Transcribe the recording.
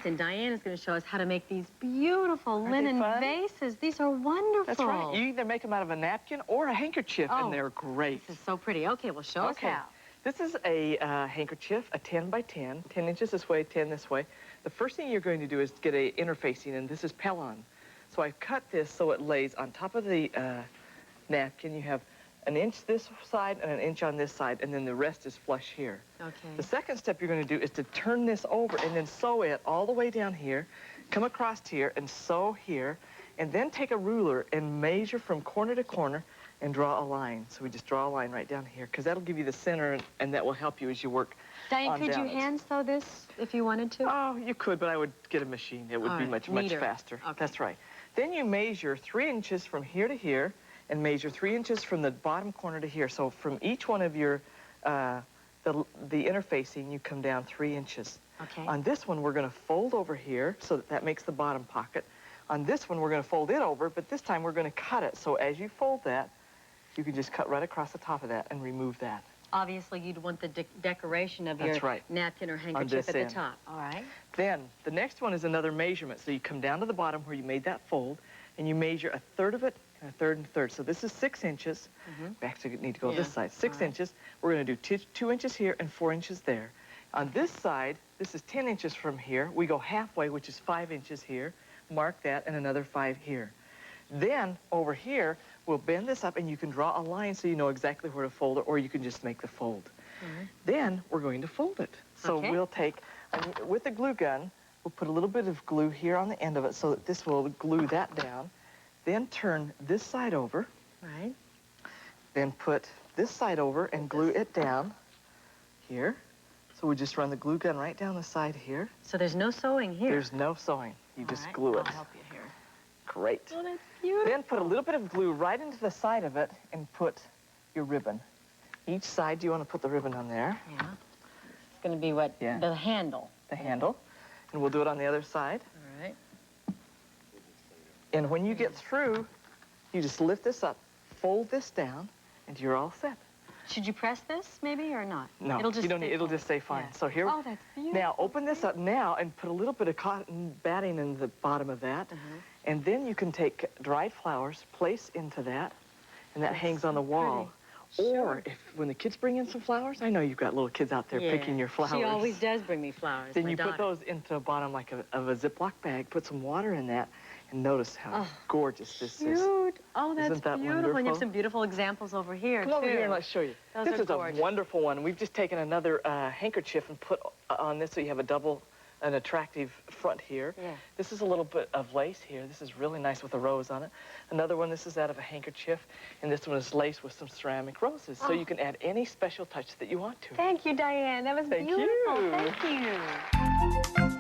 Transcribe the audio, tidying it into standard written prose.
minutes, and Diane is going to show us how to make these beautiful linen vases. These are wonderful. That's right. You either make them out of a napkin or a handkerchief, and they're great. This is so pretty. Okay, well, show us how. This is a handkerchief, a 10 by 10, 10 inches this way, 10 this way. The first thing you're going to do is get a interfacing, and this is Pellon. So I've cut this so it lays on top of the napkin. You have an inch this side and an inch on this side, and then the rest is flush here. Okay. The second step you're going to do is to turn this over and then sew it all the way down here, come across here and sew here, and then take a ruler and measure from corner to corner and draw a line. So we just draw a line right down here, because that'll give you the center, and that will help you as you work. Diane, could you hand sew this if you wanted to? Oh, you could, but I would get a machine. It would be much faster. Okay. That's right. Then you measure 3 inches from here to here, and measure 3 inches from the bottom corner to here. So from each one of your, the interfacing, you come down 3 inches. Okay. On this one, we're going to fold over here, so that makes the bottom pocket. On this one, we're going to fold it over, but this time we're going to cut it. So as you fold that, you can just cut right across the top of that and remove that. Obviously, you'd want the decoration of your napkin or handkerchief at the top. All right. Then the next one is another measurement. So you come down to the bottom where you made that fold, and you measure a third of it, and a third and a third. So this is 6 inches. We actually need to go this side. 6 inches. We're going to do 2 inches here and 4 inches there. On this side, this is 10 inches from here. We go halfway, which is 5 inches here. Mark that, and another 5 here. Then over here, we'll bend this up, and you can draw a line so you know exactly where to fold it, or you can just make the fold. Then we're going to fold it. So we'll take, with the glue gun, we'll put a little bit of glue here on the end of it so that this will glue that down. Then turn this side over. Right. Then put this side over and glue it down here. So we just run the glue gun right down the side here. So there's no sewing here? There's no sewing. You just glue it. I'll help you here. Great. Oh, that's beautiful. Then put a little bit of glue right into the side of it and put your ribbon. Each side, you want to put the ribbon on there. Yeah. It's going to be what? Yeah. The handle. The handle. And we'll do it on the other side. All right. And when you get through, you just lift this up, fold this down, and you're all set. Should you press this, maybe, or not? No, it'll just you don't need, it'll just stay fine. Yeah. So here, oh, that's beautiful. Now open this up now and put a little bit of cotton batting in the bottom of that. And then you can take dried flowers, place into that, and that hangs on the wall. Or if, when the kids bring in some flowers, I know you've got little kids out there picking your flowers. She always does bring me flowers. Then you put those into the bottom like of a Ziploc bag, put some water in that, and notice how gorgeous this is. Oh, that's Isn't that beautiful. wonderful? And you have some beautiful examples over here, Come over here and let's show you. This is gorgeous. a wonderful one. We've just taken another handkerchief and put on this so you have an attractive front here. Yeah. This is a little bit of lace here. This is really nice with a rose on it. Another one, this is out of a handkerchief, and this one is lace with some ceramic roses. So you can add any special touch that you want to. Thank you, Diane. That was beautiful. Thank you. Thank you.